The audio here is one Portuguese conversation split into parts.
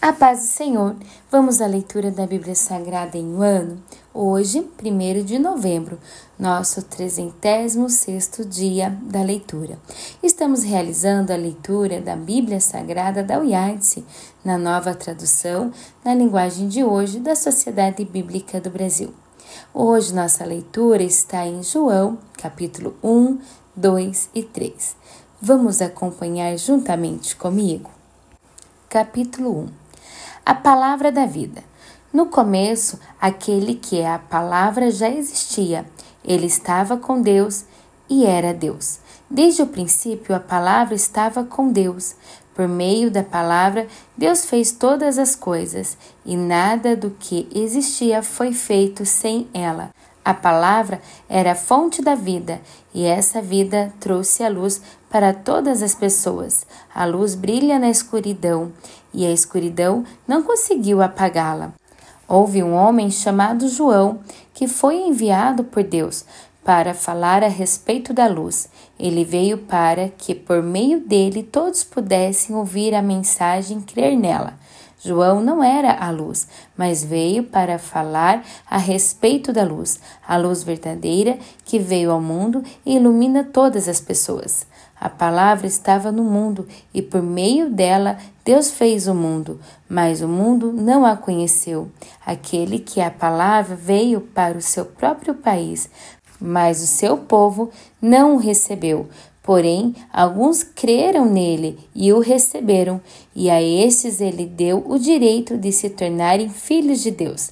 A paz do Senhor. Vamos à leitura da Bíblia Sagrada em um ano? Hoje, 1º de novembro, nosso 306º dia da leitura. Estamos realizando a leitura da Bíblia Sagrada da UiArtSe, na nova tradução, na linguagem de hoje da Sociedade Bíblica do Brasil. Hoje nossa leitura está em João, capítulo 1, 2 e 3. Vamos acompanhar juntamente comigo? Capítulo 1. A palavra da vida. No começo, aquele que é a palavra já existia. Ele estava com Deus e era Deus. Desde o princípio, a palavra estava com Deus. Por meio da palavra, Deus fez todas as coisas, e nada do que existia foi feito sem ela. A palavra era a fonte da vida, e essa vida trouxe a luz para todas as pessoas. A luz brilha na escuridão, e a escuridão não conseguiu apagá-la. Houve um homem chamado João, que foi enviado por Deus para falar a respeito da luz. Ele veio para que, por meio dele, todos pudessem ouvir a mensagem e crer nela. João não era a luz, mas veio para falar a respeito da luz, a luz verdadeira que veio ao mundo e ilumina todas as pessoas. A palavra estava no mundo e por meio dela Deus fez o mundo, mas o mundo não a conheceu. Aquele que é a palavra veio para o seu próprio país, mas o seu povo não o recebeu. Porém, alguns creram nele e o receberam, e a estes ele deu o direito de se tornarem filhos de Deus.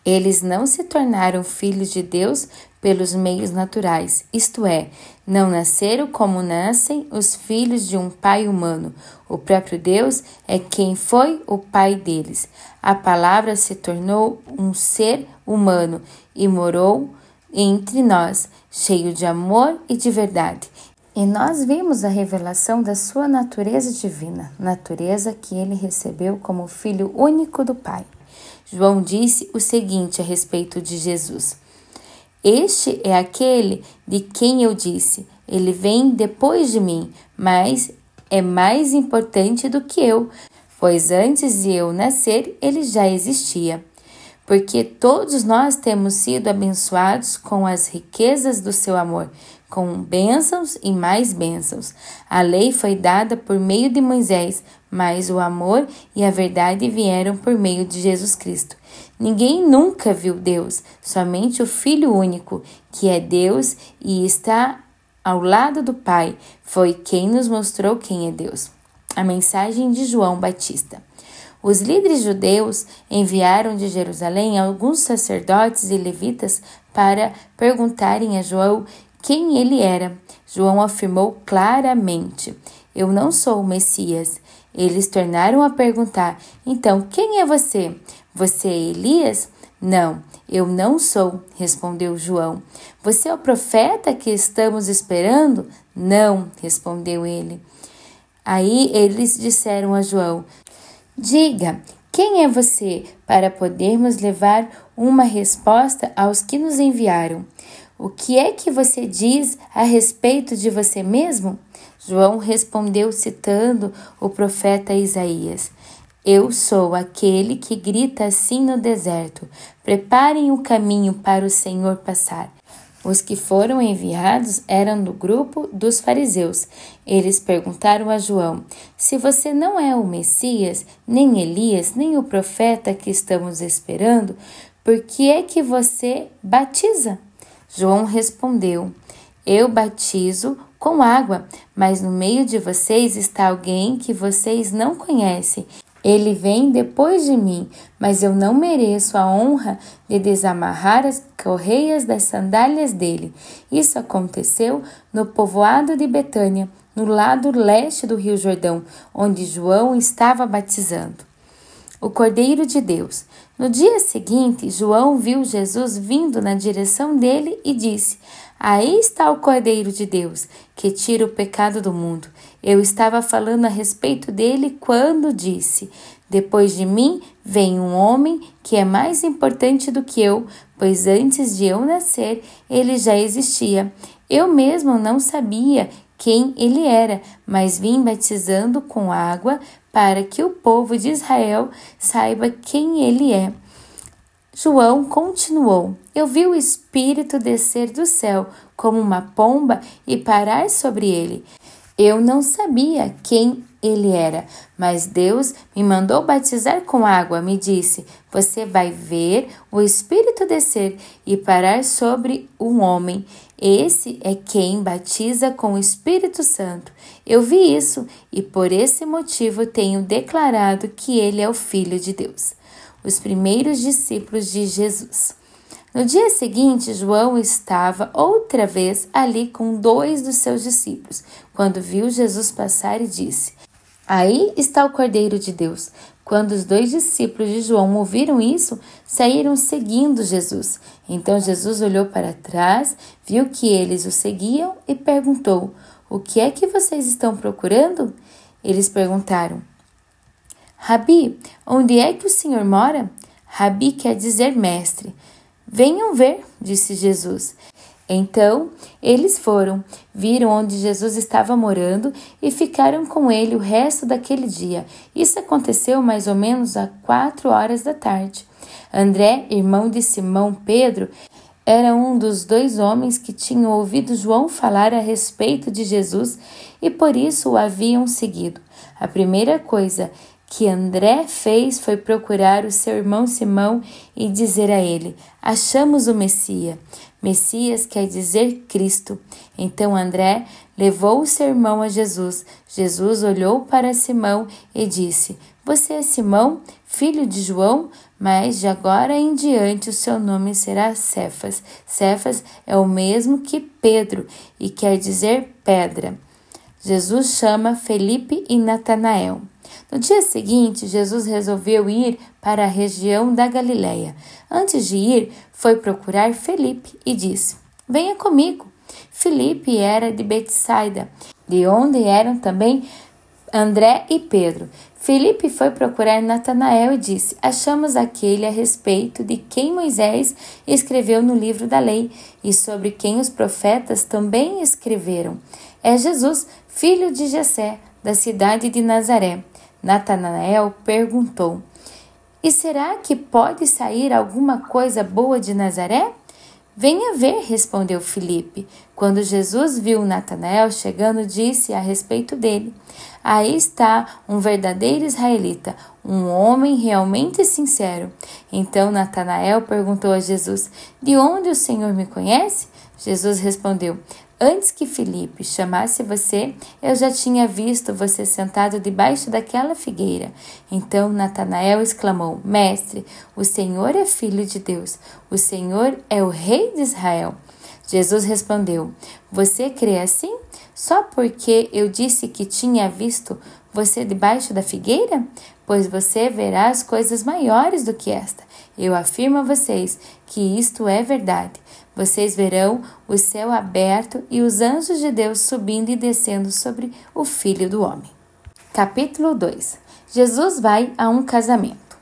Eles não se tornaram filhos de Deus pelos meios naturais, isto é, não nasceram como nascem os filhos de um pai humano. O próprio Deus é quem foi o pai deles. A palavra se tornou um ser humano e morou entre nós, cheio de amor e de verdade. E nós vimos a revelação da sua natureza divina, natureza que ele recebeu como filho único do Pai. João disse o seguinte a respeito de Jesus: Este é aquele de quem eu disse, ele vem depois de mim, mas é mais importante do que eu, pois antes de eu nascer, ele já existia. Porque todos nós temos sido abençoados com as riquezas do seu amor, com bênçãos e mais bênçãos. A lei foi dada por meio de Moisés, mas o amor e a verdade vieram por meio de Jesus Cristo. Ninguém nunca viu Deus, somente o Filho único, que é Deus e está ao lado do Pai, foi quem nos mostrou quem é Deus. A mensagem de João Batista. Os líderes judeus enviaram de Jerusalém alguns sacerdotes e levitas para perguntarem a João quem ele era. João afirmou claramente: Eu não sou o Messias. Eles tornaram a perguntar: Então, quem é você? Você é Elias? Não, eu não sou, respondeu João. Você é o profeta que estamos esperando? Não, respondeu ele. Aí eles disseram a João: Diga, quem é você, para podermos levar uma resposta aos que nos enviaram? O que é que você diz a respeito de você mesmo? João respondeu citando o profeta Isaías: Eu sou aquele que grita assim no deserto: Preparem o caminho para o Senhor passar. Os que foram enviados eram do grupo dos fariseus. Eles perguntaram a João: Se você não é o Messias, nem Elias, nem o profeta que estamos esperando, por que é que você batiza? João respondeu: Eu batizo com água, mas no meio de vocês está alguém que vocês não conhecem. Ele vem depois de mim, mas eu não mereço a honra de desamarrar as correias das sandálias dele. Isso aconteceu no povoado de Betânia, no lado leste do Rio Jordão, onde João estava batizando. O Cordeiro de Deus. No dia seguinte, João viu Jesus vindo na direção dele e disse: Aí está o Cordeiro de Deus, que tira o pecado do mundo. Eu estava falando a respeito dele quando disse: Depois de mim vem um homem que é mais importante do que eu, pois antes de eu nascer, ele já existia. Eu mesmo não sabia quem ele era, mas vim batizando com água para que o povo de Israel saiba quem ele é. João continuou: eu vi o Espírito descer do céu como uma pomba e parar sobre ele. Eu não sabia quem ele era, mas Deus me mandou batizar com água. Me disse: você vai ver o Espírito descer e parar sobre um homem. Esse é quem batiza com o Espírito Santo. Eu vi isso e por esse motivo tenho declarado que ele é o Filho de Deus. Os primeiros discípulos de Jesus. No dia seguinte, João estava outra vez ali com 2 dos seus discípulos, quando viu Jesus passar e disse: aí está o Cordeiro de Deus. Quando os 2 discípulos de João ouviram isso, saíram seguindo Jesus. Então Jesus olhou para trás, viu que eles o seguiam e perguntou: o que é que vocês estão procurando? Eles perguntaram: Rabi, onde é que o Senhor mora? Rabi quer dizer mestre. Venham ver, disse Jesus. Então, eles foram, viram onde Jesus estava morando e ficaram com ele o resto daquele dia. Isso aconteceu mais ou menos às 4 horas da tarde. André, irmão de Simão Pedro, era um dos 2 homens que tinham ouvido João falar a respeito de Jesus e por isso o haviam seguido. A primeira coisa que André fez foi procurar o seu irmão Simão e dizer a ele: achamos o Messias. Messias quer dizer Cristo. Então André levou o seu irmão a Jesus. Jesus olhou para Simão e disse: você é Simão, filho de João? Mas de agora em diante o seu nome será Cefas. Cefas é o mesmo que Pedro e quer dizer pedra. Jesus chama Felipe e Natanael. No dia seguinte, Jesus resolveu ir para a região da Galileia. Antes de ir, foi procurar Felipe e disse: venha comigo. Felipe era de Betsaida, de onde eram também André e Pedro. Felipe foi procurar Natanael e disse: achamos aquele a respeito de quem Moisés escreveu no livro da lei e sobre quem os profetas também escreveram. É Jesus, filho de Jessé, da cidade de Nazaré. Natanael perguntou: e será que pode sair alguma coisa boa de Nazaré? Venha ver, respondeu Filipe. Quando Jesus viu Natanael chegando, disse a respeito dele: aí está um verdadeiro israelita, um homem realmente sincero. Então Natanael perguntou a Jesus: de onde o Senhor me conhece? Jesus respondeu: antes que Filipe chamasse você, eu já tinha visto você sentado debaixo daquela figueira. Então Natanael exclamou: mestre, o Senhor é filho de Deus, o Senhor é o rei de Israel. Jesus respondeu: você crê assim? Só porque eu disse que tinha visto você debaixo da figueira? Pois você verá as coisas maiores do que esta. Eu afirmo a vocês que isto é verdade. Vocês verão o céu aberto e os anjos de Deus subindo e descendo sobre o Filho do Homem. Capítulo 2. Jesus vai a um casamento.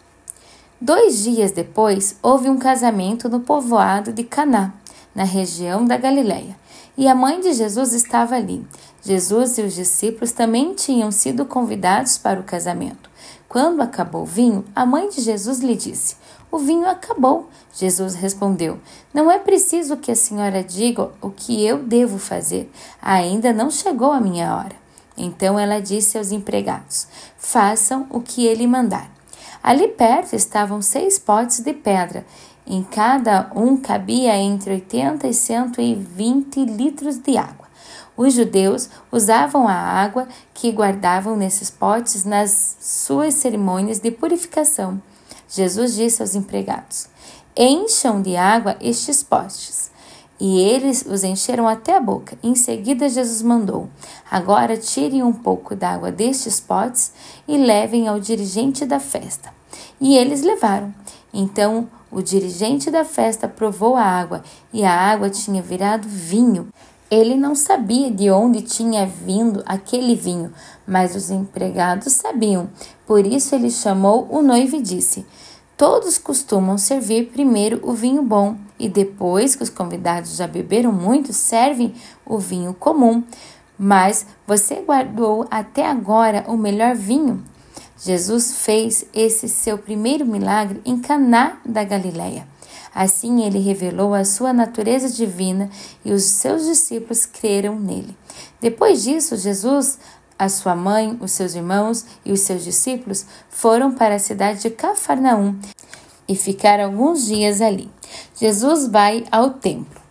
2 dias depois, houve um casamento no povoado de Caná, na região da Galileia, e a mãe de Jesus estava ali. Jesus e os discípulos também tinham sido convidados para o casamento. Quando acabou o vinho, a mãe de Jesus lhe disse: o vinho acabou. Jesus respondeu: não é preciso que a senhora diga o que eu devo fazer. Ainda não chegou a minha hora. Então ela disse aos empregados: façam o que ele mandar. Ali perto estavam 6 potes de pedra. Em cada um cabia entre 80 e 120 litros de água. Os judeus usavam a água que guardavam nesses potes nas suas cerimônias de purificação. Jesus disse aos empregados: encham de água estes potes. E eles os encheram até a boca. Em seguida, Jesus mandou: agora tirem um pouco d'água destes potes e levem ao dirigente da festa. E eles levaram. Então, o dirigente da festa provou a água, e a água tinha virado vinho. Ele não sabia de onde tinha vindo aquele vinho, mas os empregados sabiam. Por isso ele chamou o noivo e disse: todos costumam servir primeiro o vinho bom, e depois que os convidados já beberam muito, servem o vinho comum. Mas você guardou até agora o melhor vinho. Jesus fez esse seu primeiro milagre em Caná da Galileia. Assim, ele revelou a sua natureza divina e os seus discípulos creram nele. Depois disso, Jesus, a sua mãe, os seus irmãos e os seus discípulos foram para a cidade de Cafarnaum e ficaram alguns dias ali. Jesus vai ao templo.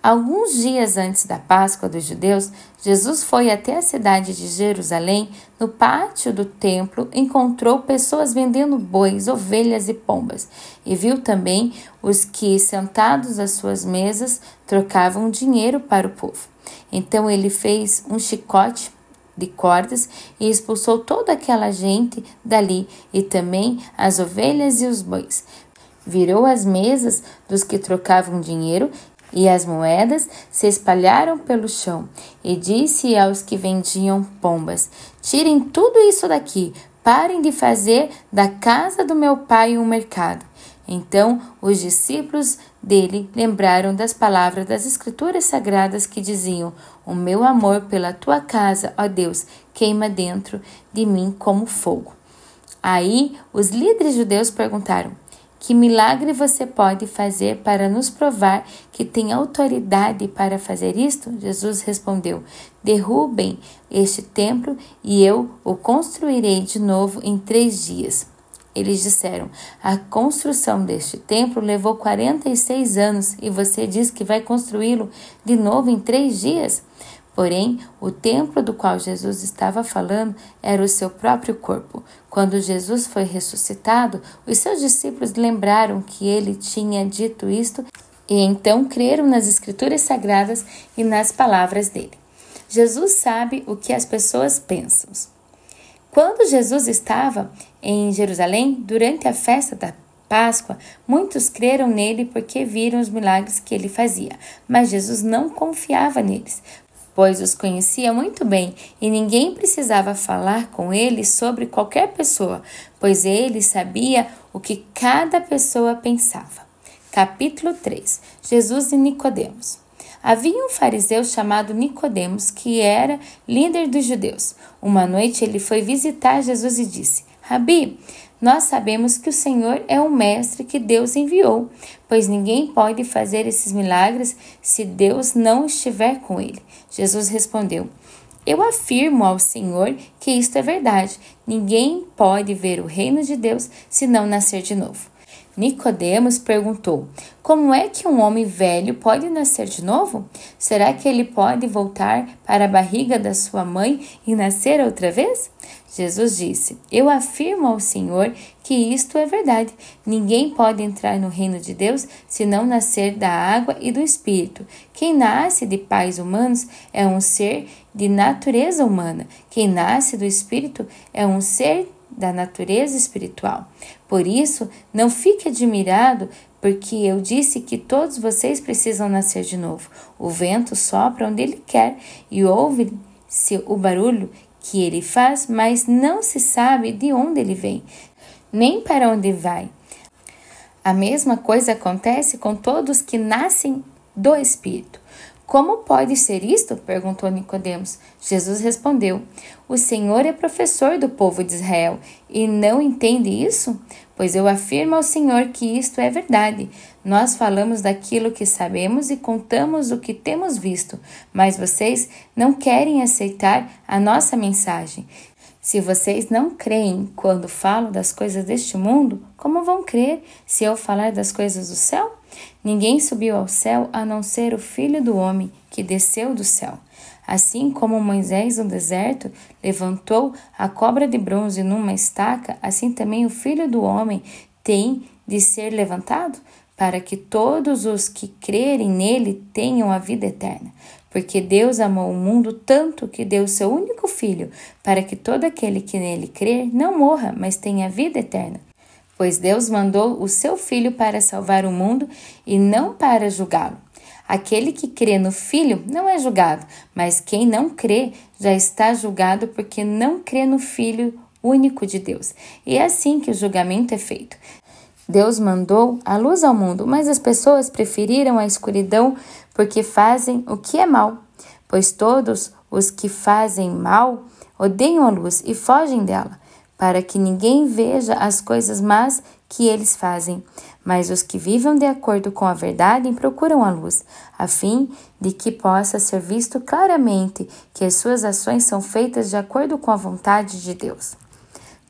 Alguns dias antes da Páscoa dos judeus, Jesus foi até a cidade de Jerusalém. No pátio do templo, encontrou pessoas vendendo bois, ovelhas e pombas, e viu também os que, sentados às suas mesas, trocavam dinheiro para o povo. Então ele fez um chicote de cordas e expulsou toda aquela gente dali, e também as ovelhas e os bois. Virou as mesas dos que trocavam dinheiro e as moedas se espalharam pelo chão, e disse aos que vendiam pombas: tirem tudo isso daqui, parem de fazer da casa do meu pai um mercado. Então os discípulos dele lembraram das palavras das Escrituras Sagradas que diziam: o meu amor pela tua casa, ó Deus, queima dentro de mim como fogo. Aí os líderes judeus perguntaram: que milagre você pode fazer para nos provar que tem autoridade para fazer isto? Jesus respondeu: derrubem este templo e eu o construirei de novo em 3 dias. Eles disseram: a construção deste templo levou 46 anos e você diz que vai construí-lo de novo em 3 dias? Porém, o templo do qual Jesus estava falando era o seu próprio corpo. Quando Jesus foi ressuscitado, os seus discípulos lembraram que ele tinha dito isto e então creram nas Escrituras Sagradas e nas palavras dele. Jesus sabe o que as pessoas pensam. Quando Jesus estava em Jerusalém, durante a festa da Páscoa, muitos creram nele porque viram os milagres que ele fazia, mas Jesus não confiava neles, pois os conhecia muito bem e ninguém precisava falar com ele sobre qualquer pessoa, pois ele sabia o que cada pessoa pensava. Capítulo 3. Jesus e Nicodemos. Havia um fariseu chamado Nicodemos, que era líder dos judeus. Uma noite ele foi visitar Jesus e disse: Rabi, nós sabemos que o Senhor é o mestre que Deus enviou, pois ninguém pode fazer esses milagres se Deus não estiver com ele. Jesus respondeu: eu afirmo ao Senhor que isto é verdade. Ninguém pode ver o reino de Deus se não nascer de novo. Nicodemos perguntou: como é que um homem velho pode nascer de novo? Será que ele pode voltar para a barriga da sua mãe e nascer outra vez? Jesus disse: eu afirmo ao Senhor que isto é verdade. Ninguém pode entrar no reino de Deus se não nascer da água e do Espírito. Quem nasce de pais humanos é um ser de natureza humana. Quem nasce do Espírito é um ser da natureza espiritual. Por isso, não fique admirado, porque eu disse que todos vocês precisam nascer de novo. O vento sopra onde ele quer e ouve-se o barulho que ele faz, mas não se sabe de onde ele vem, nem para onde vai. A mesma coisa acontece com todos que nascem do Espírito. Como pode ser isto? Perguntou Nicodemos. Jesus respondeu: o Senhor é professor do povo de Israel e não entende isso? Pois eu afirmo ao Senhor que isto é verdade. Nós falamos daquilo que sabemos e contamos o que temos visto, mas vocês não querem aceitar a nossa mensagem. Se vocês não creem quando falo das coisas deste mundo, como vão crer se eu falar das coisas do céu? Ninguém subiu ao céu a não ser o Filho do Homem que desceu do céu. Assim como Moisés no deserto levantou a cobra de bronze numa estaca, assim também o Filho do Homem tem de ser levantado, para que todos os que crerem nele tenham a vida eterna. Porque Deus amou o mundo tanto que deu seu único Filho, para que todo aquele que nele crer não morra, mas tenha vida eterna. Pois Deus mandou o seu Filho para salvar o mundo e não para julgá-lo. Aquele que crê no Filho não é julgado, mas quem não crê já está julgado porque não crê no Filho único de Deus. E é assim que o julgamento é feito. Deus mandou a luz ao mundo, mas as pessoas preferiram a escuridão porque fazem o que é mal. Pois todos os que fazem mal odeiam a luz e fogem dela, para que ninguém veja as coisas más que eles fazem. Mas os que vivem de acordo com a verdade procuram a luz, a fim de que possa ser visto claramente que as suas ações são feitas de acordo com a vontade de Deus.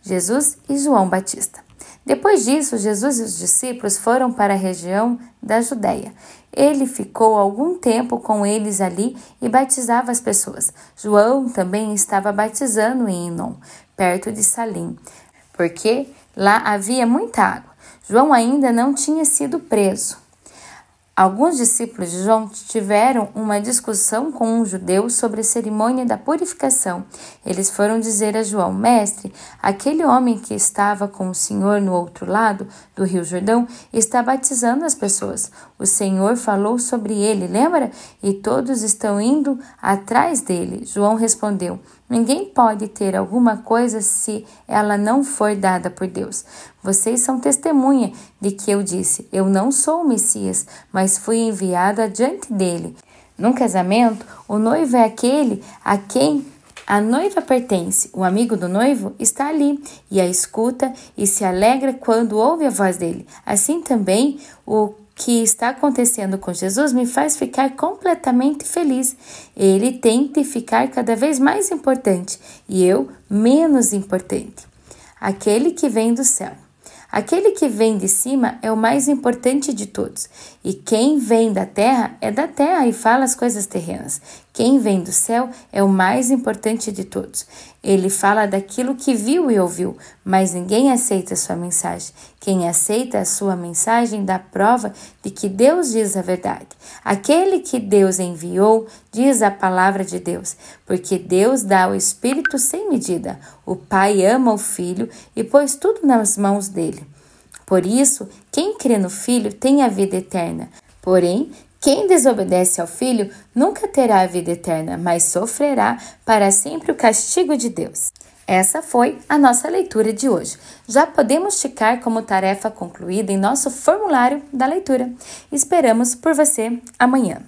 Jesus e João Batista. Depois disso, Jesus e os discípulos foram para a região da Judéia. Ele ficou algum tempo com eles ali e batizava as pessoas. João também estava batizando em Enom, perto de Salim, porque lá havia muita água. João ainda não tinha sido preso. Alguns discípulos de João tiveram uma discussão com um judeu sobre a cerimônia da purificação. Eles foram dizer a João: Mestre, aquele homem que estava com o Senhor no outro lado do Rio Jordão está batizando as pessoas. O Senhor falou sobre ele, lembra? E todos estão indo atrás dele. João respondeu: Ninguém pode ter alguma coisa se ela não for dada por Deus. Vocês são testemunha de que eu disse: Eu não sou o Messias, mas fui enviado adiante dele. Num casamento, o noivo é aquele a quem a noiva pertence. O amigo do noivo está ali e a escuta e se alegra quando ouve a voz dele. Assim também, o que está acontecendo com Jesus me faz ficar completamente feliz. Ele tem de ficar cada vez mais importante e eu menos importante. Aquele que vem do céu. Aquele que vem de cima é o mais importante de todos. E quem vem da terra é da terra e fala as coisas terrenas. Quem vem do céu é o mais importante de todos. Ele fala daquilo que viu e ouviu, mas ninguém aceita a sua mensagem. Quem aceita a sua mensagem dá prova de que Deus diz a verdade. Aquele que Deus enviou diz a palavra de Deus, porque Deus dá o Espírito sem medida. O Pai ama o Filho e pôs tudo nas mãos dele. Por isso, quem crê no Filho tem a vida eterna. Porém, quem desobedece ao Filho nunca terá a vida eterna, mas sofrerá para sempre o castigo de Deus. Essa foi a nossa leitura de hoje. Já podemos ticar como tarefa concluída em nosso formulário da leitura. Esperamos por você amanhã.